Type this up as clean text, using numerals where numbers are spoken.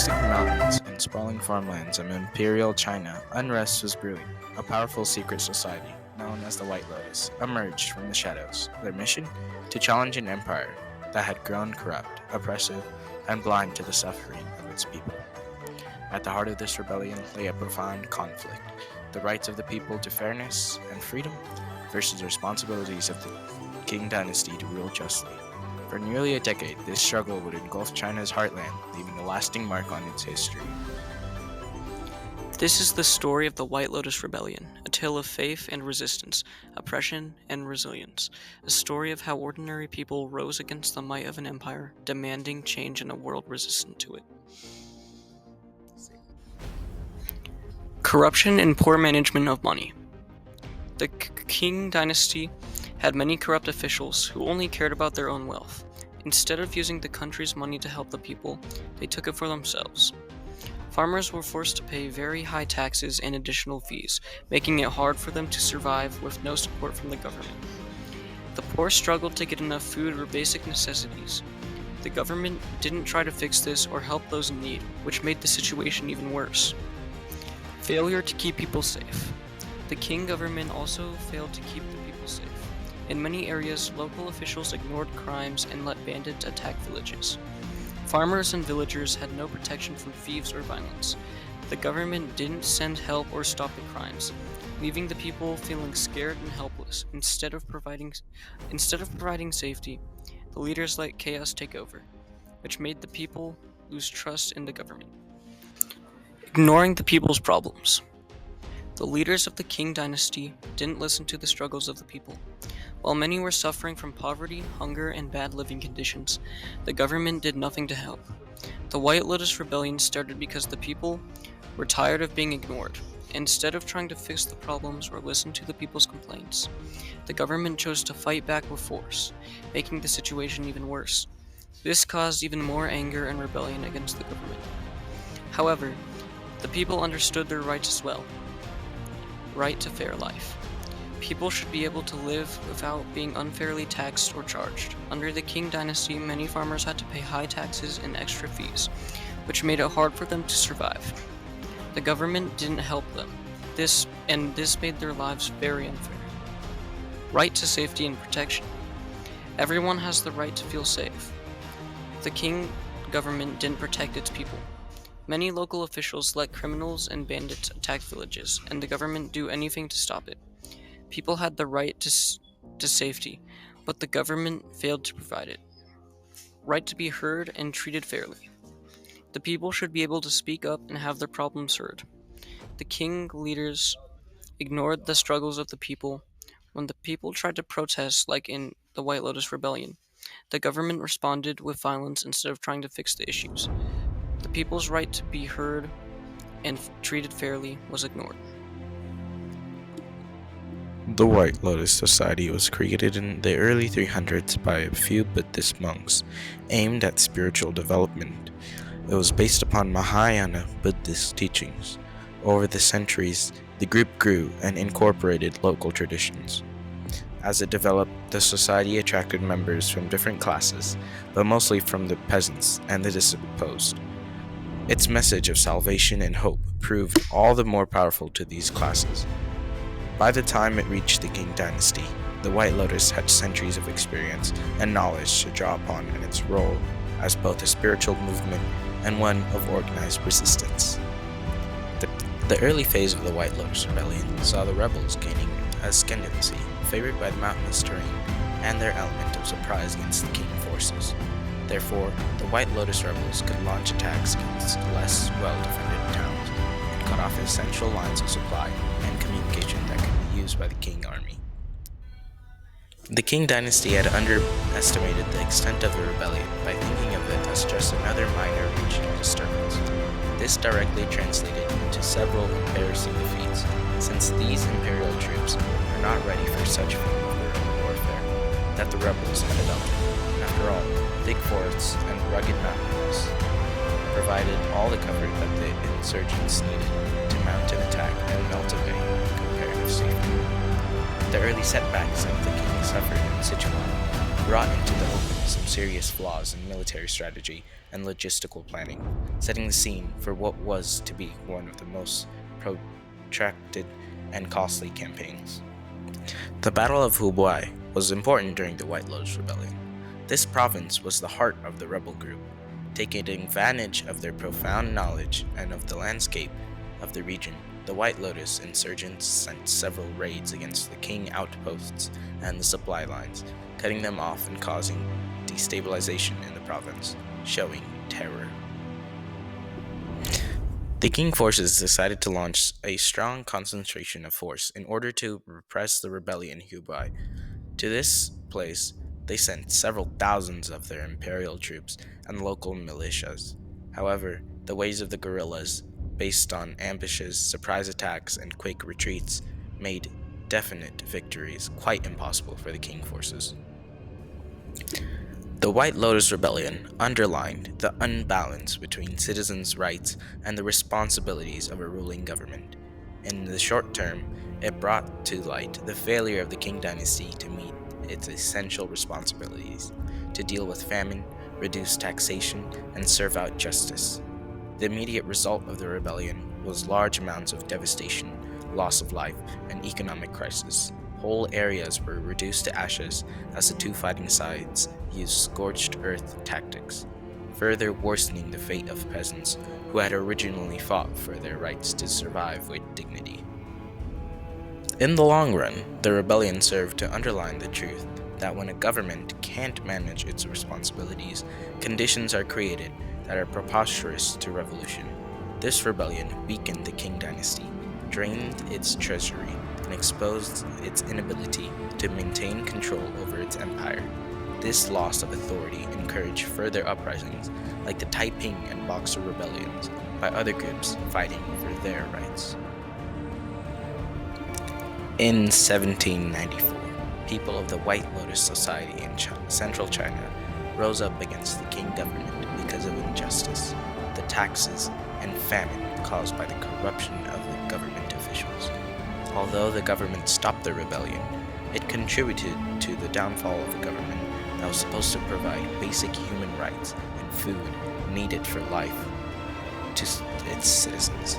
toxic mountains and sprawling farmlands of imperial China, unrest was brewing. A powerful secret society, known as the White Lotus, emerged from the shadows, their mission to challenge an empire that had grown corrupt, oppressive, and blind to the suffering of its people. At the heart of this rebellion lay a profound conflict: the rights of the people to fairness and freedom versus the responsibilities of the Qing dynasty to rule justly. For nearly a decade, this struggle would engulf China's heartland, leaving a lasting mark on its history. This is the story of the White Lotus Rebellion, a tale of faith and resistance, oppression and resilience, a story of how ordinary people rose against the might of an empire, demanding change in a world resistant to it. Corruption and poor management of money. The Qing dynasty had many corrupt officials who only cared about their own wealth. Instead of using the country's money to help the people, they took it for themselves. Farmers were forced to pay very high taxes and additional fees, making it hard for them to survive with no support from the government. The poor struggled to get enough food or basic necessities. The government didn't try to fix this or help those in need, which made the situation even worse. Failure to keep people safe. The Qing government also failed to keep the people safe. In many areas, local officials ignored crimes and let bandits attack villages. Farmers and villagers had no protection from thieves or violence. The government didn't send help or stop the crimes, leaving the people feeling scared and helpless. Instead of providing safety, the leaders let chaos take over, which made the people lose trust in the government. Ignoring the people's problems. The leaders of the Qing dynasty didn't listen to the struggles of the people. While many were suffering from poverty, hunger, and bad living conditions, the government did nothing to help. The White Lotus Rebellion started because the people were tired of being ignored. Instead of trying to fix the problems or listen to the people's complaints, the government chose to fight back with force, making the situation even worse. This caused even more anger and rebellion against the government. However, the people understood their rights as well. Right to fair life. People should be able to live without being unfairly taxed or charged. Under the Qing dynasty, many farmers had to pay high taxes and extra fees, which made it hard for them to survive. The government didn't help them. This made their lives very unfair. Right to safety and protection. Everyone has the right to feel safe. The Qing government didn't protect its people. Many local officials let criminals and bandits attack villages, and the government do anything to stop it. People had the right to safety, but the government failed to provide it. Right to be heard and treated fairly. The people should be able to speak up and have their problems heard. The Qing leaders ignored the struggles of the people. When the people tried to protest, like in the White Lotus Rebellion, the government responded with violence instead of trying to fix the issues. The people's right to be heard and treated fairly was ignored. The White Lotus Society was created in the early 300s by a few Buddhist monks, aimed at spiritual development. It was based upon Mahayana Buddhist teachings. Over the centuries, the group grew and incorporated local traditions. As it developed, the society attracted members from different classes, but mostly from the peasants and the dispossessed. Its message of salvation and hope proved all the more powerful to these classes. By the time it reached the Qing dynasty, the White Lotus had centuries of experience and knowledge to draw upon in its role as both a spiritual movement and one of organized resistance. The early phase of the White Lotus Rebellion saw the rebels gaining ascendancy, favored by the mountainous terrain and their element of surprise against the Qing forces. Therefore, the White Lotus rebels could launch attacks against less well-defended towns and cut off essential lines of supply and communication that could be used by the Qing army. The Qing dynasty had underestimated the extent of the rebellion by thinking of it as just another minor regional disturbance. This directly translated into several embarrassing defeats, since these imperial troops were not ready for such form of guerrilla warfare that the rebels had adopted. After all, thick forests and rugged mountains provided all the cover that the insurgents needed to mount an attack and melt away in comparative safety. The early setbacks that the King suffered in Sichuan brought into the open some serious flaws in military strategy and logistical planning, setting the scene for what was to be one of the most protracted and costly campaigns. The Battle of Hubei was important during the White Lotus Rebellion. This province was the heart of the rebel group. Taking advantage of their profound knowledge and of the landscape of the region, the White Lotus insurgents sent several raids against the Qing outposts and the supply lines, cutting them off and causing destabilization in the province, showing terror. The Qing forces decided to launch a strong concentration of force in order to repress the rebellion in Hubei. To this place, they sent several thousands of their imperial troops and local militias. However, the ways of the guerrillas, based on ambushes, surprise attacks, and quick retreats, made definite victories quite impossible for the Qing forces. The White Lotus Rebellion underlined the unbalance between citizens' rights and the responsibilities of a ruling government. In the short term, it brought to light the failure of the Qing dynasty to meet its essential responsibilities, to deal with famine, reduce taxation, and serve out justice. The immediate result of the rebellion was large amounts of devastation, loss of life, and economic crisis. Whole areas were reduced to ashes as the two fighting sides used scorched earth tactics, further worsening the fate of peasants who had originally fought for their rights to survive with dignity. In the long run, the rebellion served to underline the truth that when a government can't manage its responsibilities, conditions are created that are preposterous to revolution. This rebellion weakened the Qing dynasty, drained its treasury, and exposed its inability to maintain control over its empire. This loss of authority encouraged further uprisings like the Taiping and Boxer rebellions by other groups fighting for their rights. In 1794, people of the White Lotus Society in central China rose up against the Qing government because of injustice, the taxes, and famine caused by the corruption of the government officials. Although the government stopped the rebellion, it contributed to the downfall of a government that was supposed to provide basic human rights and food needed for life to its citizens.